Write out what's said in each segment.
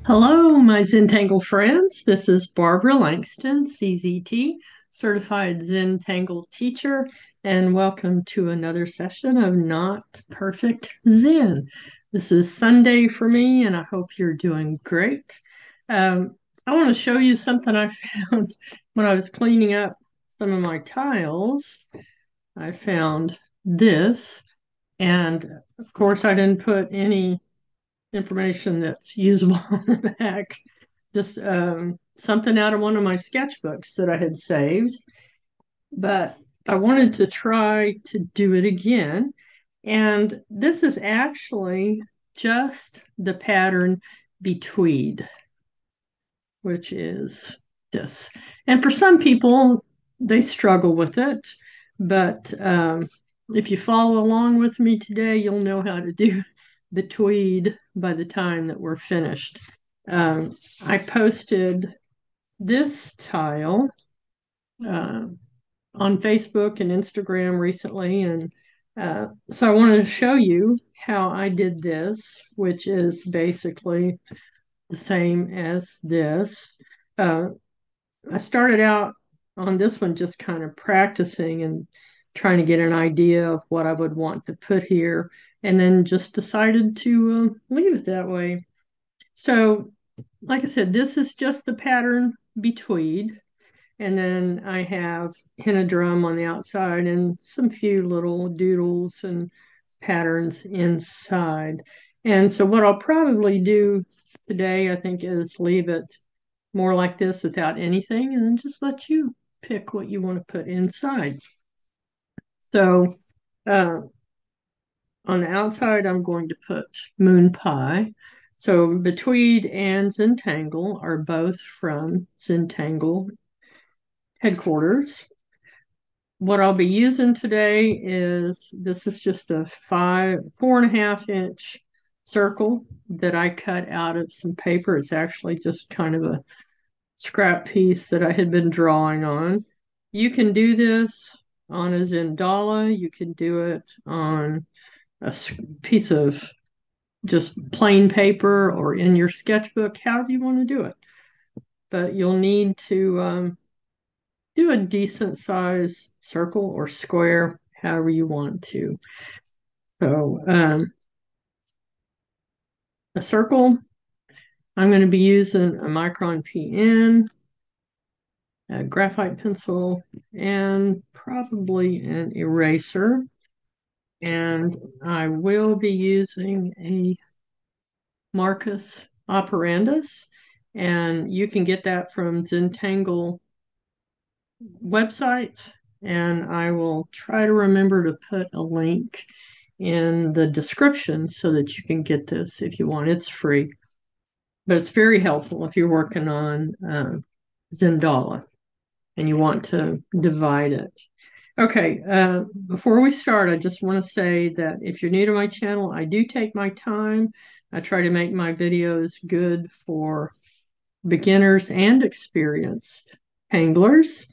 Hello, my Zentangle friends. This is Barbara Langston, CZT, Certified Zentangle Teacher, and welcome to another session of Not Perfect Zen. This is Sunday for me, and I hope you're doing great. I want to show you something I found when I was cleaning up some of my tiles. I found this, and of course, I didn't put any information that's usable on the back. Just something out of one of my sketchbooks that I had saved, but I wanted to try to do it again. And this is actually just the pattern Betweed, which is this. And for some people, they struggle with it, but if you follow along with me today, you'll know how to do the tweed by the time that we're finished. I posted this tile uh, on Facebook and Instagram recently, and so I wanted to show you how I did this, which is basically the same as this. Uh, I started out on this one just kind of practicing and trying to get an idea of what I would want to put here, and then just decided to leave it that way. So, like I said, this is just the pattern Betweed, and then I have Henna Drum on the outside and some few little doodles and patterns inside. And so what I'll probably do today, I think, is leave it more like this without anything, and then just let you pick what you want to put inside. So uh, on the outside, I'm going to put Moon Pie. So Betweed and Zentangle are both from Zentangle headquarters. What I'll be using today is this is just a 4.5 inch circle that I cut out of some paper. It's actually just kind of a scrap piece that I had been drawing on. You can do this on a Zendala. You can do it on a piece of just plain paper or in your sketchbook, however you want to do it. But you'll need to do a decent size circle or square, however you want to. So a circle, I'm going to be using a Micron PN, a graphite pencil, and probably an eraser. And I will be using a Marcus operandus, and you can get that from Zentangle website, and I will try to remember to put a link in the description so that you can get this if you want. It's free, but it's very helpful if you're working on Zendala and you want to divide it. Okay, before we start, I just want to say that if you're new to my channel, I do take my time. I try to make my videos good for beginners and experienced anglers.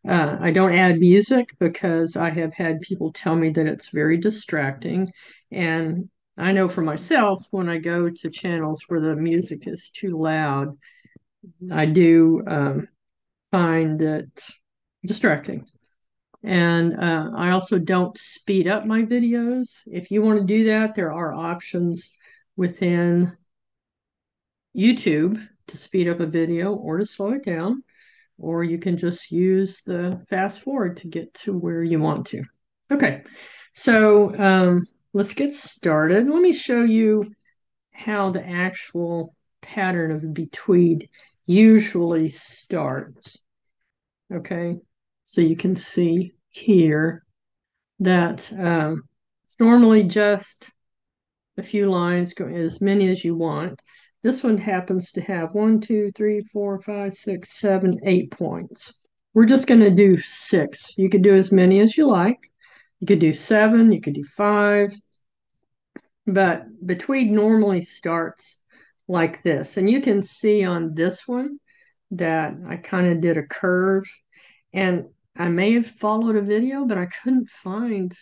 I don't add music because I have had people tell me that it's very distracting. And I know for myself, when I go to channels where the music is too loud, I do find it distracting. And I also don't speed up my videos. If you want to do that, there are options within YouTube to speed up a video or to slow it down, or you can just use the fast forward to get to where you want to. Okay, so let's get started. Let me show you how the actual pattern of Betweed usually starts. Okay, so you can see here that it's normally just a few lines, go as many as you want. This one happens to have 1, 2, 3, 4, 5, 6, 7, 8 points. We're just going to do 6. You could do as many as you like. You could do 7, you could do 5, but Betweed normally starts like this. And you can see on this one that I kind of did a curve, and I may have followed a video, but I couldn't find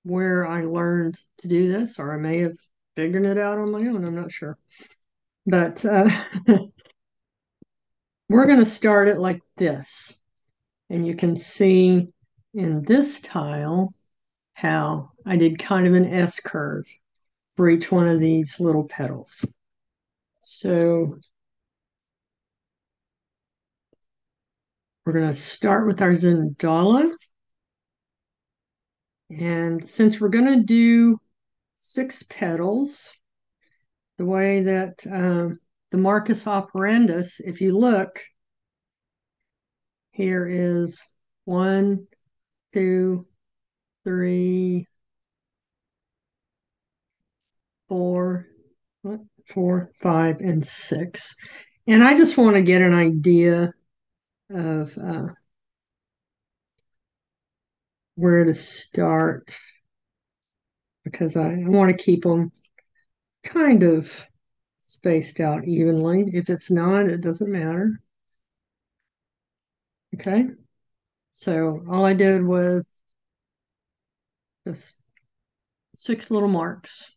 where I learned to do this, or I may have figured it out on my own. I'm not sure. But we're going to start it like this. And you can see in this tile how I did kind of an S curve for each one of these little petals. So we're going to start with our Zendala. And since we're going to do 6 petals, the way that the Marcus operandus, if you look, here is 1, 2, 3, 4, 4, 5, and 6. And I just want to get an idea of where to start because I want to keep them kind of spaced out evenly. If it's not, it doesn't matter. Okay. So all I did was just 6 little marks.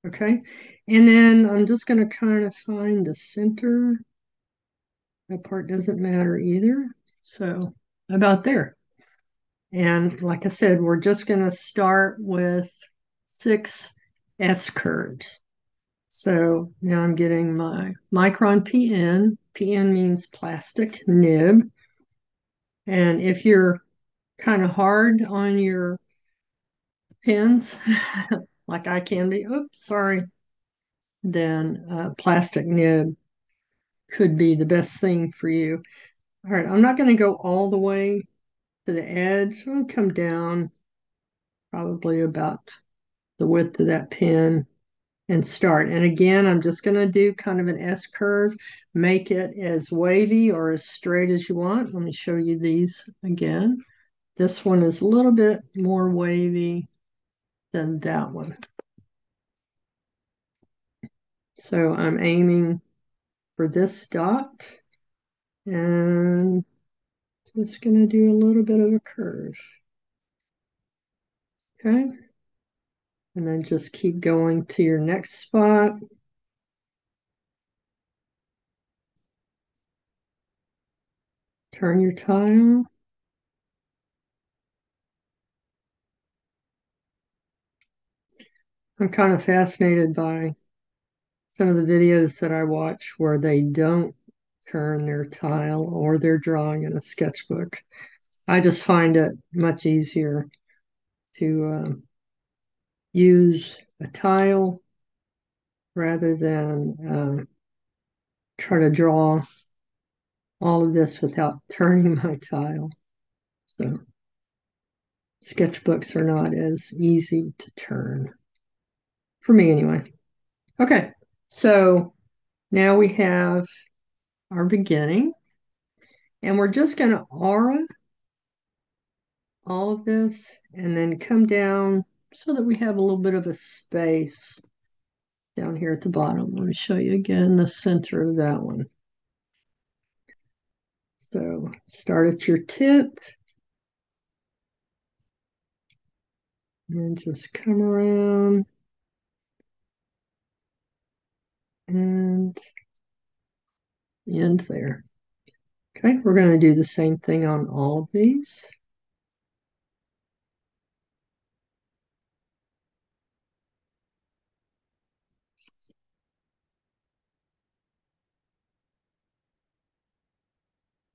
Okay. And then I'm just going to kind of find the center. That part doesn't matter either. So about there. And like I said, we're just going to start with 6 S curves. So now I'm getting my Micron PN. PN means plastic nib. And if you're kind of hard on your pens, like I can be, oops, sorry, then plastic nib could be the best thing for you. All right, I'm not going to go all the way to the edge. I'll come down probably about the width of that pen and start. And again, I'm just going to do kind of an S curve, make it as wavy or as straight as you want. Let me show you these again. This one is a little bit more wavy than that one. So I'm aiming for this dot and just going to do a little bit of a curve. Okay. And then just keep going to your next spot. Turn your tile. I'm kind of fascinated by some of the videos that I watch where they don't turn their tile or they're drawing in a sketchbook. I just find it much easier to use a tile rather than try to draw all of this without turning my tile. So sketchbooks are not as easy to turn, for me anyway. Okay, so now we have our beginning, and we're just going to aura all of this and then come down so that we have a little bit of a space down here at the bottom. Let me show you again the center of that one. So start at your tip and just come around and end there. Okay, we're going to do the same thing on all of these.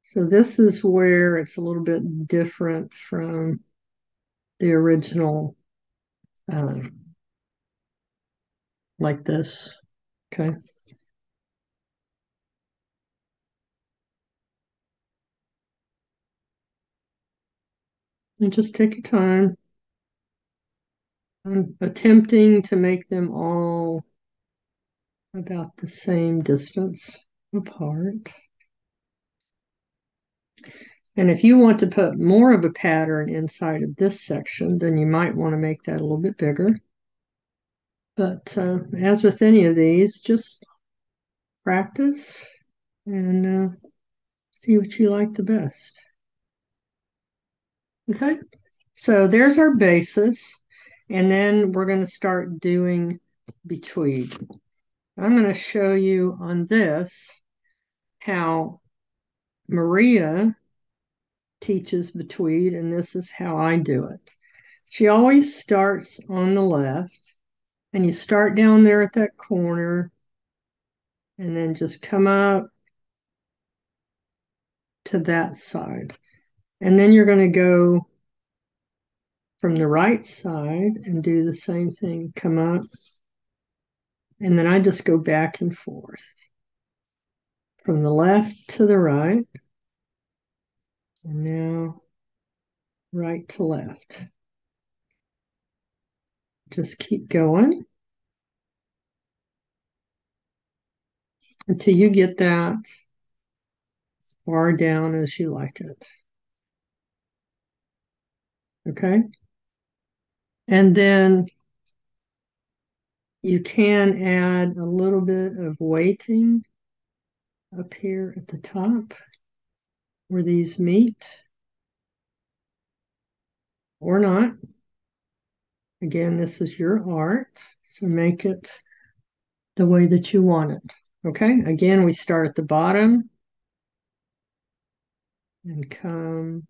So this is where it's a little bit different from the original, like this. Okay. And just take your time. I'm attempting to make them all about the same distance apart. And if you want to put more of a pattern inside of this section, then you might want to make that a little bit bigger. But as with any of these, just practice and see what you like the best. Okay, so there's our basis. And then we're going to start doing Betweed. I'm going to show you on this how Maria teaches Betweed, and this is how I do it. She always starts on the left, and you start down there at that corner, and then just come up to that side. And then you're going to go from the right side and do the same thing. Come up, and then I just go back and forth from the left to the right, and now right to left. Just keep going until you get that as far down as you like it. Okay. And then you can add a little bit of weighting up here at the top where these meet, or not. Again, this is your art, so make it the way that you want it. Okay, again, we start at the bottom and come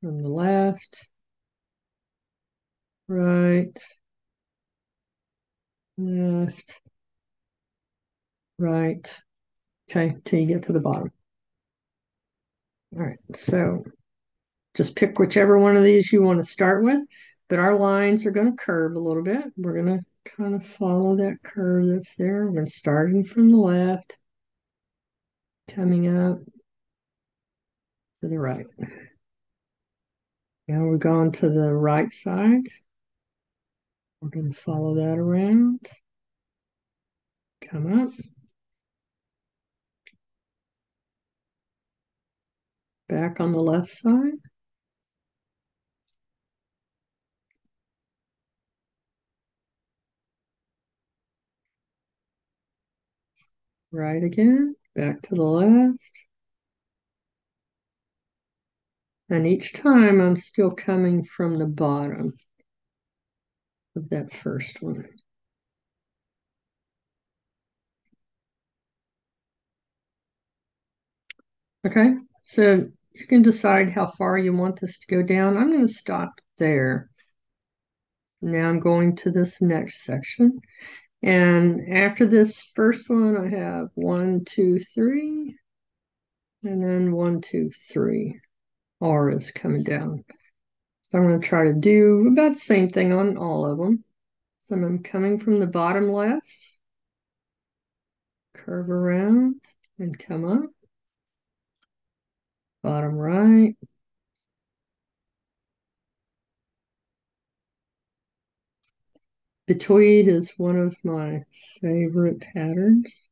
from the left, right, left, right. Okay, till you get to the bottom. All right, so just pick whichever one of these you want to start with, but our lines are going to curve a little bit. We're going to kind of follow that curve that's there. We're going to starting from the left, coming up to the right. Now we're going to the right side. We're going to follow that around, come up, back on the left side. Right again, back to the left. And each time I'm still coming from the bottom of that first one. Okay, so you can decide how far you want this to go down. I'm going to stop there. Now I'm going to this next section. And after this first one, I have 1, 2, 3, and then 1, 2, 3. R is coming down. So I'm going to try to do about the same thing on all of them. So I'm coming from the bottom left, curve around, and come up. Bottom right. Betweed is one of my favorite patterns.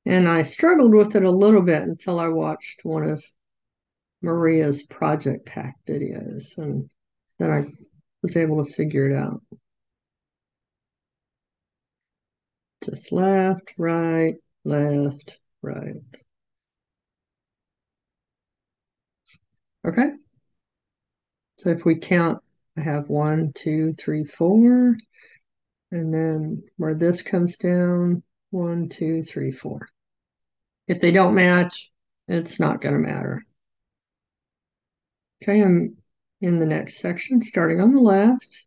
And I struggled with it a little bit until I watched one of Maria's project pack videos, and then I was able to figure it out. Just left, right, left, right. Okay. So if we count, I have 1, 2, 3, 4, and then where this comes down, 1, 2, 3, 4. If they don't match, it's not going to matter. Okay, I'm in the next section, starting on the left,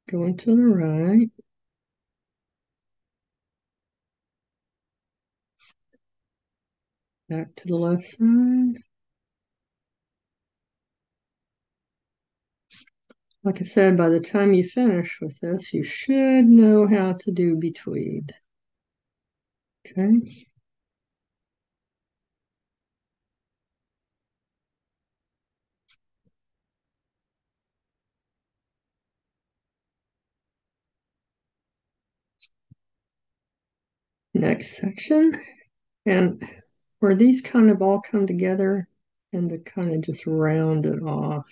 going to the right, back to the left side. Like I said, by the time you finish with this, you should know how to do Betweed. Okay. Next section. And where these kind of all come together, and to kind of just round it off.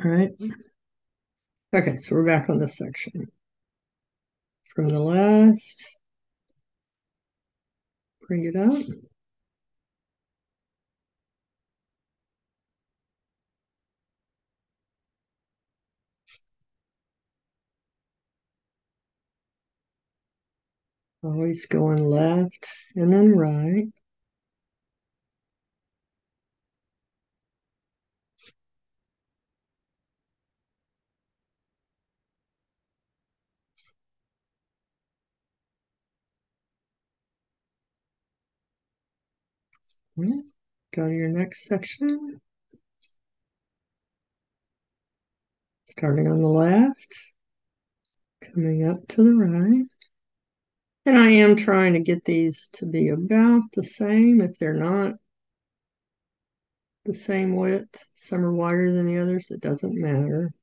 All right. Okay, so we're back on this section. From the left, bring it up. Always going left and then right. Go to your next section. Starting on the left, coming up to the right. And I am trying to get these to be about the same. If they're not the same width, some are wider than the others, it doesn't matter.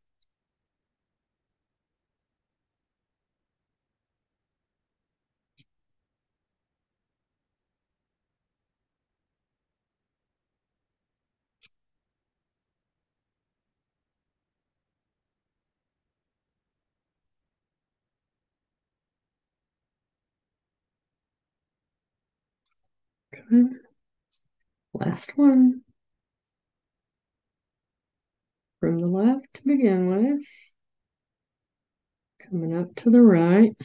Okay. Last one. From the left to begin with. Coming up to the right.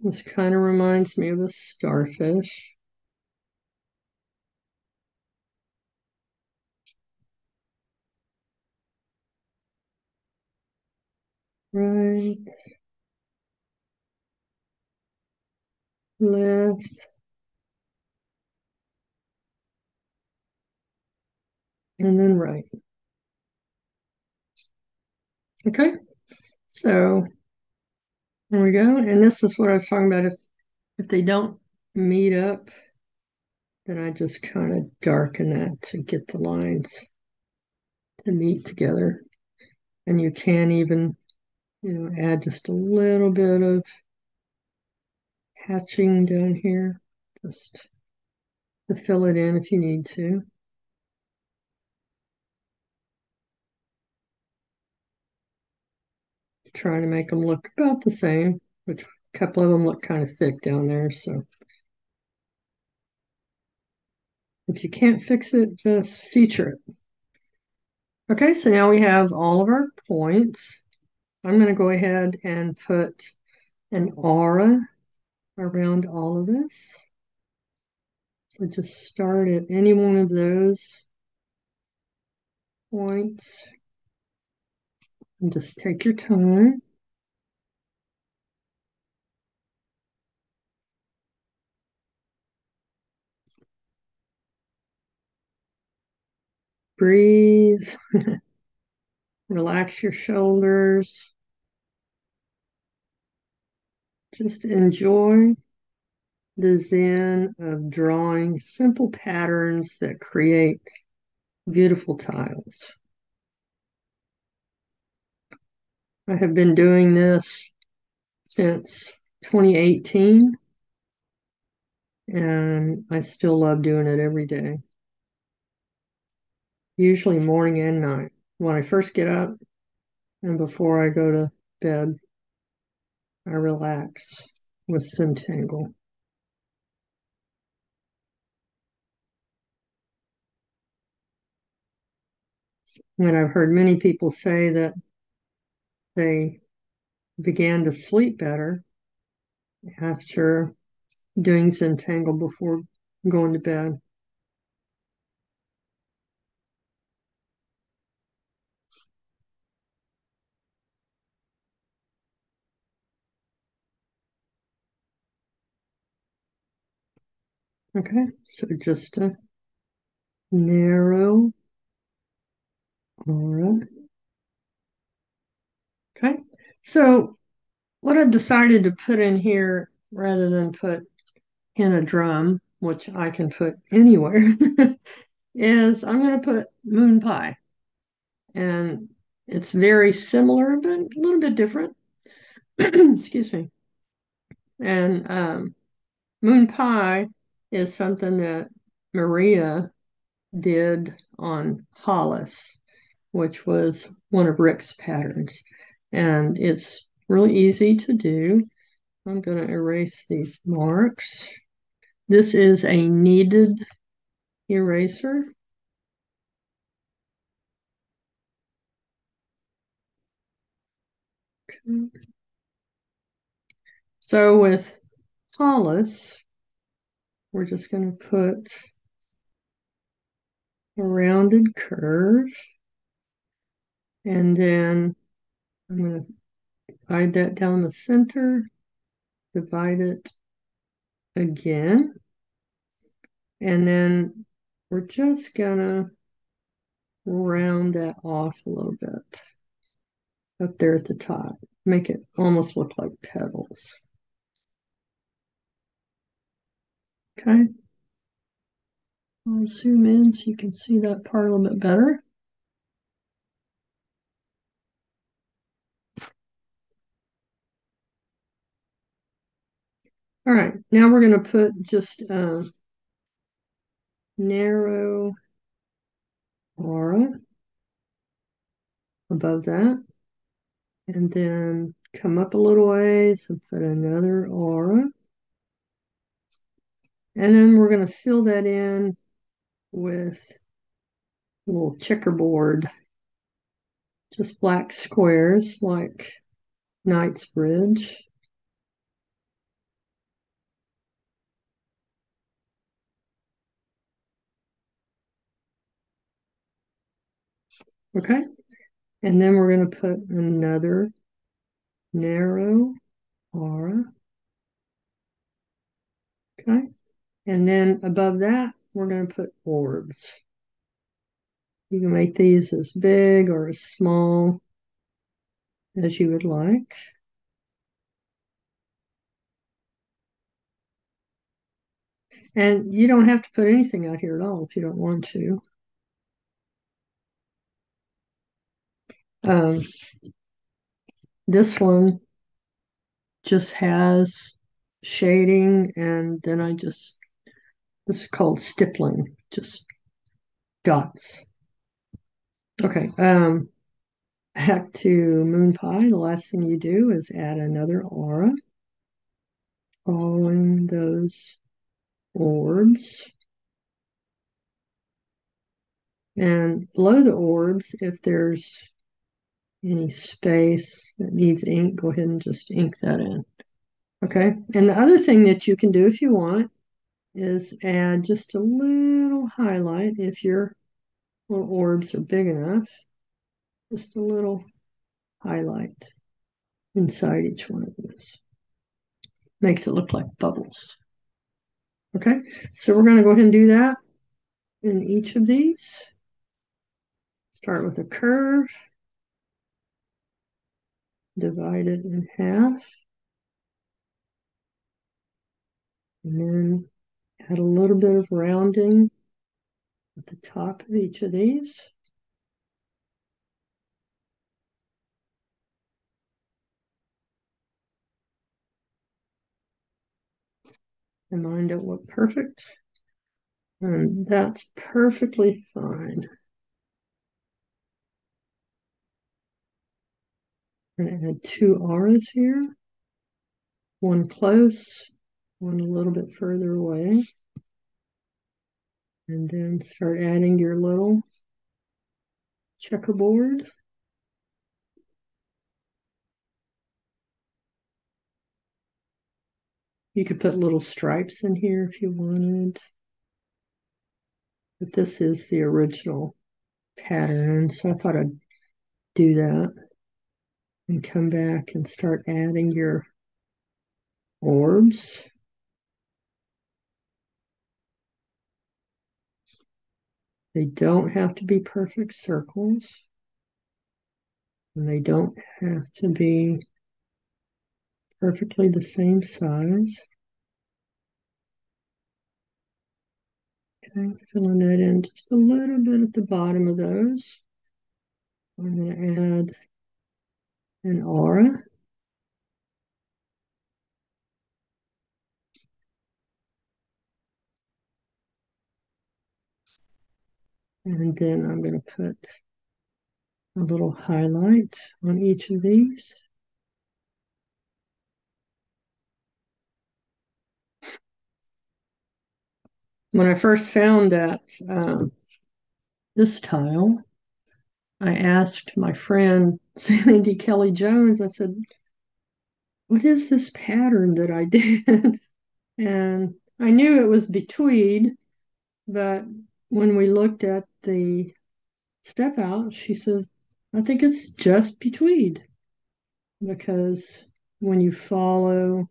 This kind of reminds me of a starfish. Right, left, and then right. Okay, so there we go. And this is what I was talking about. If they don't meet up, then I just kind of darken that to get the lines to meet together. And you can even, add just a little bit of hatching down here, just to fill it in if you need to. Try to make them look about the same, which a couple of them look kind of thick down there. So if you can't fix it, just feature it. Okay, so now we have all of our points. I'm going to go ahead and put an aura around all of this. So just start at any one of those points and just take your time. Breathe. Relax your shoulders. Just enjoy the zen of drawing simple patterns that create beautiful tiles. I have been doing this since 2018, and I still love doing it every day. Usually morning and night. When I first get up and before I go to bed, I relax with Zentangle. And I've heard many people say that they began to sleep better after doing Zentangle before going to bed. Okay, so just a narrow aura. Okay, so what I've decided to put in here rather than put Henna Drum, which I can put anywhere, is I'm going to put moon pie. And it's very similar, but a little bit different. Excuse me. And moon pie is something that Maria did on Hollis, which was one of Rick's patterns. And it's really easy to do. I'm going to erase these marks. This is a kneaded eraser. So with Hollis, we're just going to put a rounded curve, and then I'm going to divide that down the center, divide it again, and then we're just going to round that off a little bit up there at the top, make it almost look like petals. Okay, I'll zoom in so you can see that part a little bit better. All right, now we're going to put just a narrow aura above that, and then come up a little ways and put another aura. And then we're going to fill that in with a little checkerboard, just black squares like Knightsbridge. Okay, and then we're going to put another narrow aura. Okay, and then above that, we're going to put orbs. You can make these as big or as small as you would like. And you don't have to put anything out here at all if you don't want to. This one just has shading, and then this is called stippling, just dots. Okay, back to Moon Pie. The last thing you do is add another aura, following those orbs. And below the orbs, if there's any space that needs ink, go ahead and just ink that in. Okay, and the other thing that you can do if you want is add just a little highlight if your little orbs are big enough. Just a little highlight inside each one of those. Makes it look like bubbles. Okay, so we're going to go ahead and do that in each of these. Start with a curve, divide it in half, and then add a little bit of rounding at the top of each of these. And mine don't look perfect. And that's perfectly fine. I'm going to add two auras here. One close, one a little bit further away. And then start adding your little checkerboard. You could put little stripes in here if you wanted. But this is the original pattern, so I thought I'd do that. And come back and start adding your orbs. They don't have to be perfect circles. And they don't have to be perfectly the same size. Okay, filling that in just a little bit at the bottom of those. I'm going to add an aura. And then I'm going to put a little highlight on each of these. When I first found that this tile, I asked my friend Sandy Kelly Jones, I said, what is this pattern that I did? And I knew it was Betweed, but when we looked at the step out, she says, I think it's just Betweed because when you follow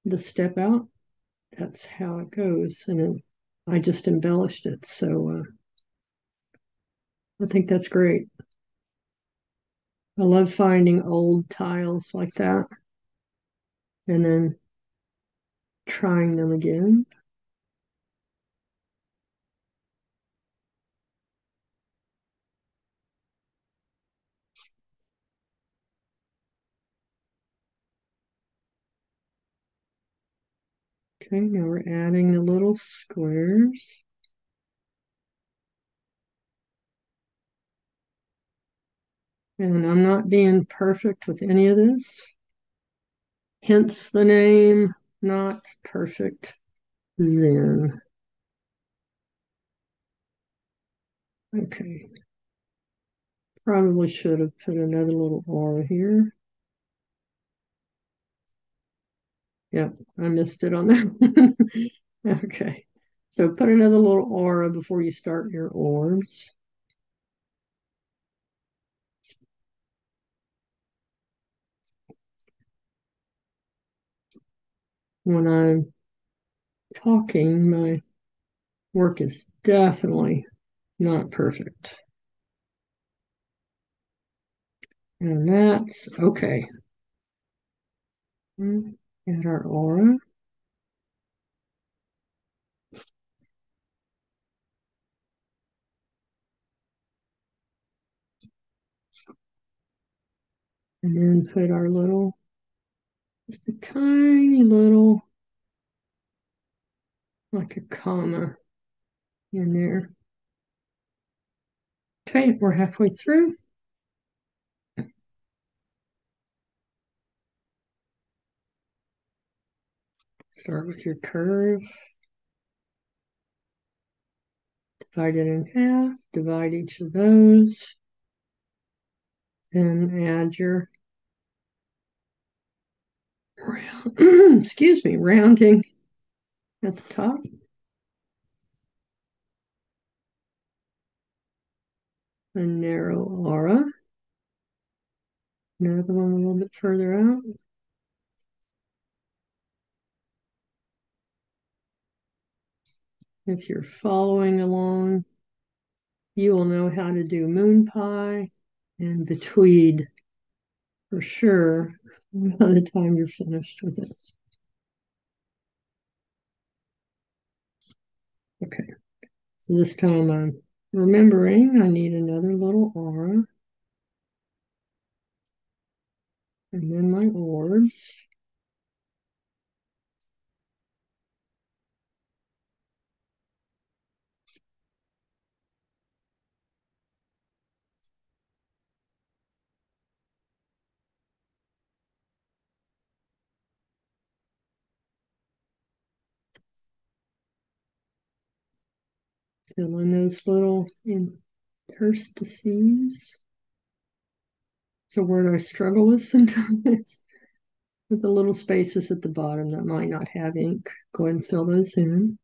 the step out, that's how it goes. I just embellished it. So I think that's great. I love finding old tiles like that and then trying them again. Okay, now we're adding the little squares. And I'm not being perfect with any of this. Hence the name, Not Perfect Zen. Okay. Probably should have put another little aura here. Yep, I missed it on that. Okay. So put another little aura before you start your orbs. When I'm talking, my work is definitely not perfect. And that's okay. Add our aura. And then put our little, just a tiny little, like a comma in there. Okay, we're halfway through. Start with your curve. Divide it in half. Divide each of those. Then add your excuse me, rounding at the top. A narrow aura. Another one a little bit further out. If you're following along, you will know how to do moon pie and betweed for sure by the time you're finished with it. Okay, so this time I'm remembering I need another little aura. And then my orbs. Fill in those little interstices. It's a word I struggle with sometimes. With the little spaces at the bottom that might not have ink. Go ahead and fill those in.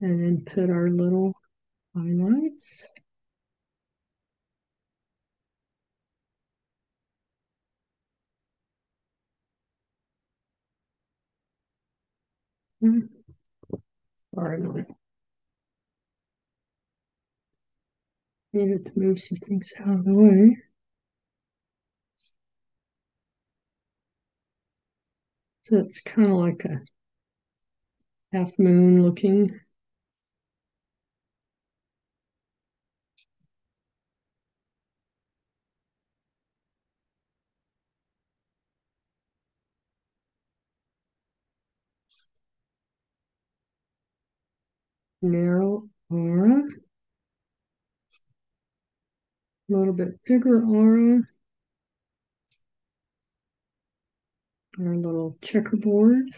And then put our little highlights. Sorry, I needed to move some things out of the way. So it's kind of like a half moon looking. Narrow aura. A little bit bigger aura. Our little checkerboard.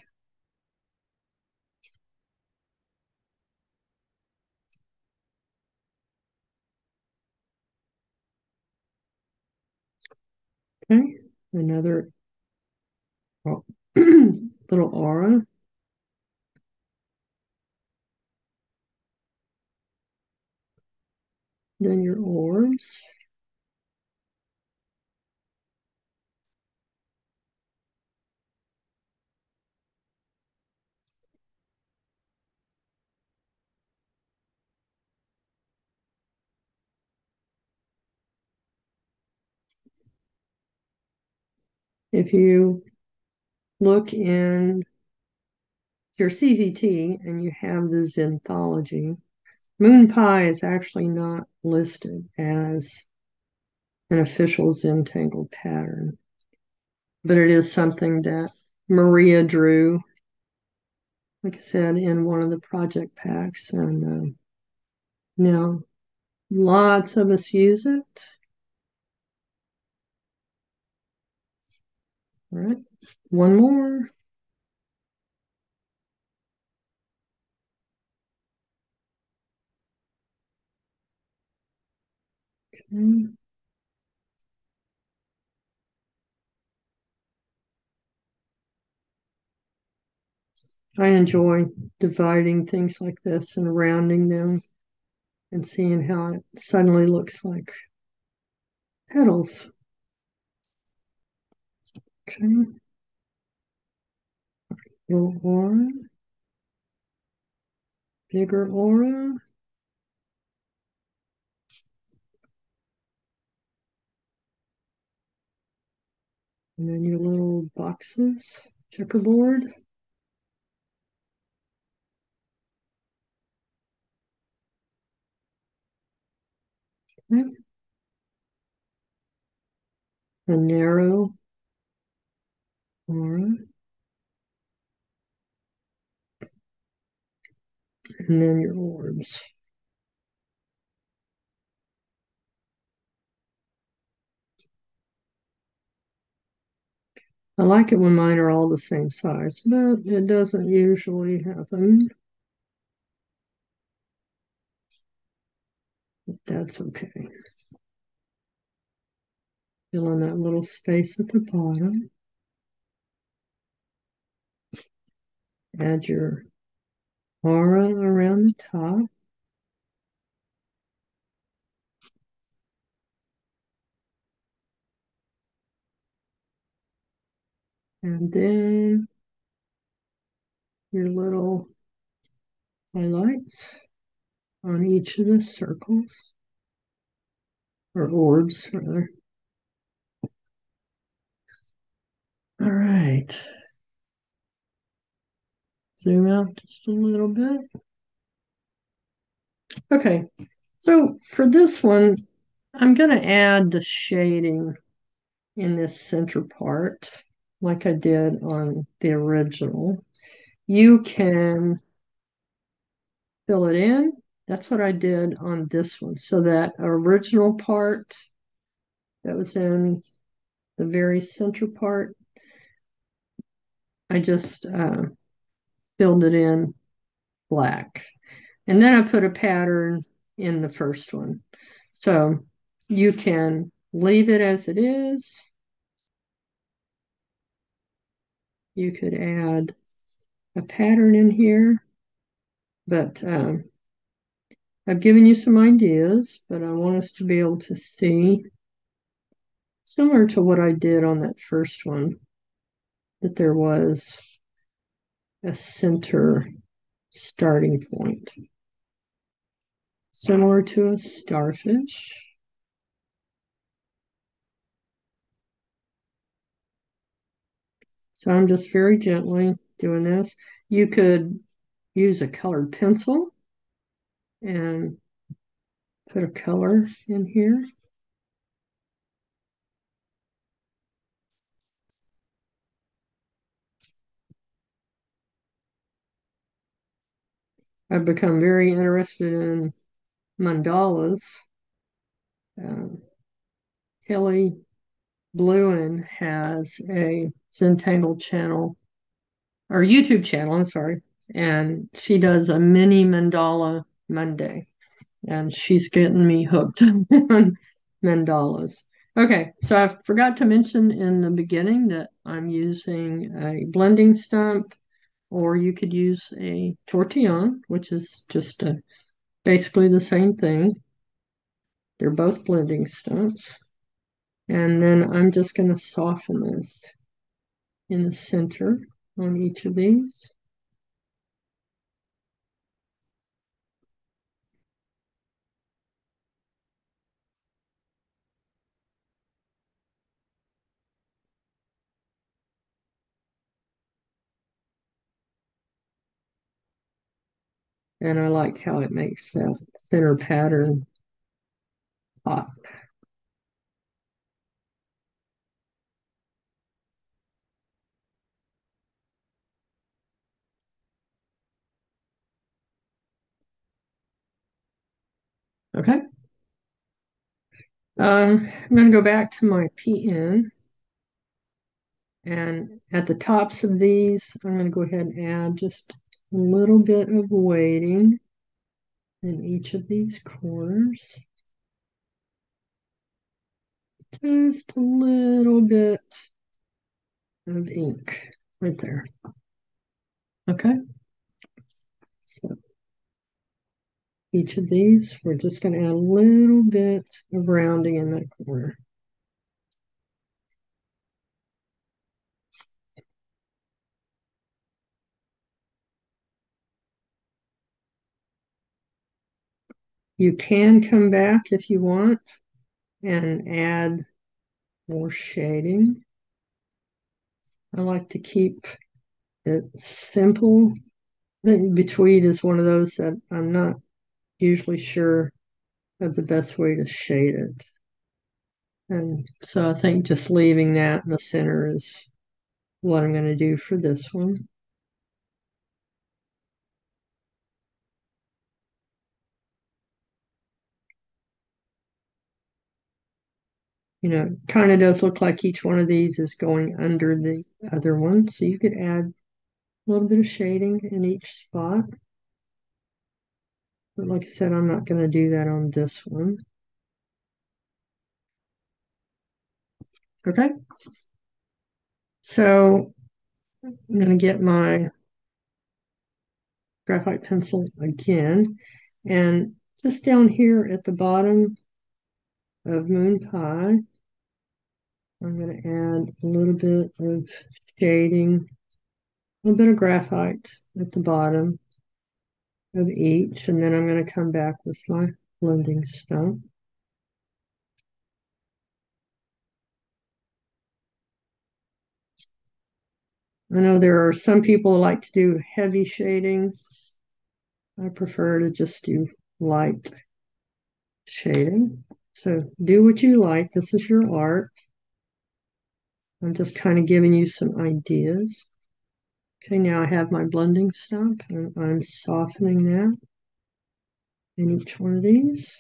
Okay, another little aura. Then your orbs. If you look in your CZT and you have the Zenthology, Moon Pie is actually not listed as an official Zentangle pattern, but it is something that Maria drew, like I said, in one of the project packs. And now lots of us use it. All right, one more. Okay. I enjoy dividing things like this and rounding them and seeing how it suddenly looks like petals. Okay, little aura, bigger aura, and then your little boxes, checkerboard. Okay. A narrow aura, and then your orbs. I like it when mine are all the same size, but it doesn't usually happen. But that's okay. Fill in that little space at the bottom. Add your aura around the top. And then your little highlights on each of the circles, or orbs, rather. All right. Zoom out just a little bit. Okay, so for this one, I'm going to add the shading in this center part like I did on the original. You can fill it in. That's what I did on this one. So that original part that was in the very center part, I just filled it in black. And then I put a pattern in the first one. So you can leave it as it is. You could add a pattern in here, but I've given you some ideas, but I want us to be able to see, similar to what I did on that first one, that there was a center starting point, similar to a starfish. So I'm just very gently doing this. You could use a colored pencil and put a color in here. I've become very interested in mandalas. Kelly Bluen has a Zentangle channel, or YouTube channel, I'm sorry, and she does a mini mandala Monday, and she's getting me hooked on mandalas. Okay, so I forgot to mention in the beginning that I'm using a blending stump, or you could use a tortillon, which is just basically the same thing. They're both blending stumps. And then I'm just going to soften this in the center on each of these. And I like how it makes that center pattern pop. Okay. I'm going to go back to my PN. And at the tops of these, I'm going to go ahead and add just a little bit of weighting in each of these corners. Just a little bit of ink right there. Okay. So each of these, we're just going to add a little bit of rounding in that corner. You can come back if you want and add more shading. I like to keep it simple. I think Betweed is one of those that I'm not usually sure of the best way to shade it. And so I think just leaving that in the center is what I'm going to do for this one. You know, kind of does look like each one of these is going under the other one. So you could add a little bit of shading in each spot. But like I said, I'm not going to do that on this one. Okay. So I'm going to get my graphite pencil again. And just down here at the bottom of Moon Pie, I'm going to add a little bit of shading, a little bit of graphite at the bottom of each. And then I'm going to come back with my blending stump. I know there are some people who like to do heavy shading. I prefer to just do light shading. So do what you like. This is your art. I'm just kind of giving you some ideas. Okay, now I have my blending stump and I'm softening that in each one of these.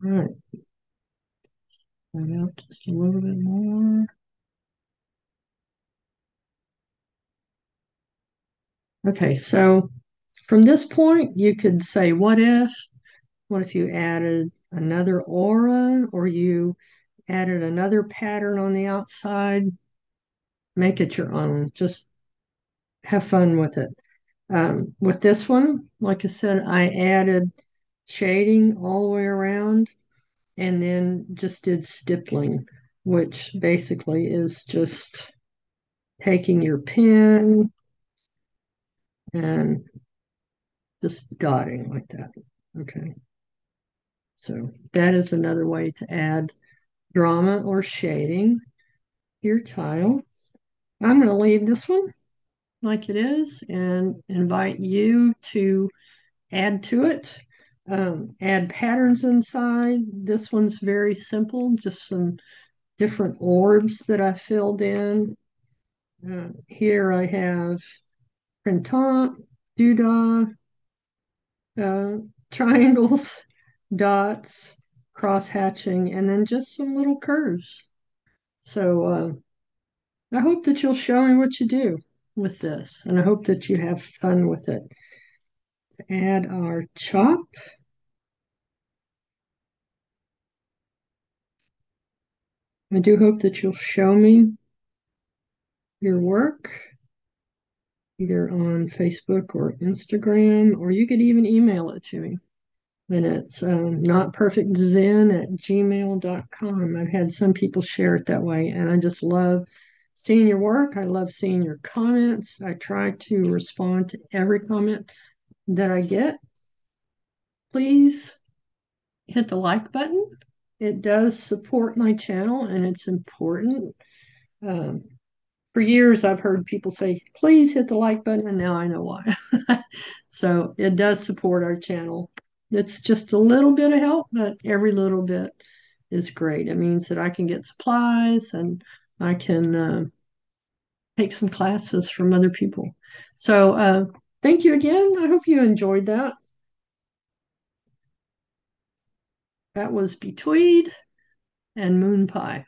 All right, bring out just a little bit more. Okay, so from this point, you could say, what if you added another aura or you added another pattern on the outside? Make it your own. Just have fun with it. With this one, like I said, I added shading all the way around and then just did stippling, which basically is just taking your pen and just dotting like that. Okay. So that is another way to add drama or shading to your tile. I'm going to leave this one like it is and invite you to add to it. Add patterns inside. This one's very simple, just some different orbs that I filled in. Here I have printemps, doodah, uh, triangles, dots, cross hatching, and then just some little curves. So I hope that you'll show me what you do with this, and I hope that you have fun with it. Add our chop. I do hope that you'll show me your work either on Facebook or Instagram, or you could even email it to me. And it's notperfectzen@gmail.com. I've had some people share it that way, and I just love seeing your work. I love seeing your comments. I try to respond to every comment that I get. Please hit the like button. It does support my channel, and it's important. Um, for years, I've heard people say, please hit the like button, and now I know why. So it does support our channel. It's just a little bit of help, but every little bit is great. It means that I can get supplies and I can take some classes from other people. So thank you again. I hope you enjoyed that. That was Betweed and Moon Pie.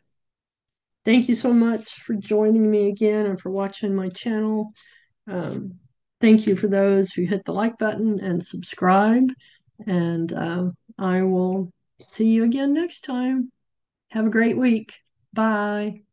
Thank you so much for joining me again and for watching my channel. Um, Thank you for those who hit the like button and subscribe. And I will see you again next time. Have a great week. Bye.